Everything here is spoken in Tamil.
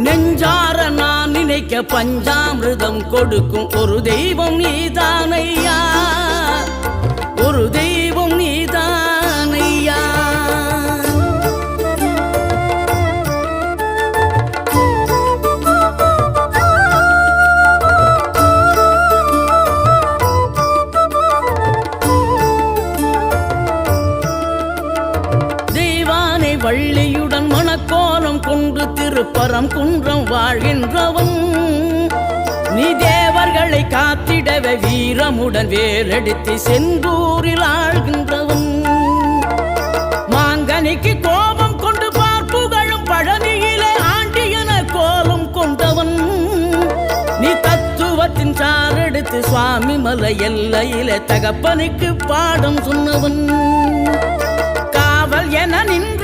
நெஞ்சார நான் நினைக்க பஞ்சாமிர்தம் கொடுக்கும் ஒரு தெய்வம் நீதானையா, ஒரு தெய்வம் நீதானையா. தெய்வானை வள்ளியுடன் மணக்கோலம் கொண்டு திருப்பரம் குன்றம் வாழ்கின்றவன் நீ. தேவர்களை காத்திடவே வீரமுடன் வேலெடுத்து செந்தூரில் ஆழ்கின்றவன். மாங்கனிக்கு கோபம் கொண்டு பார்ப்புகழும் பழனியிலே ஆண்டியன கோலம் கொண்டவன் நீ. தத்துவத்தின் சாரெடுத்து சுவாமி மலை எல்லையிலே தகப்பனுக்கு பாடம் சொன்னவன். காவல் என நின்ற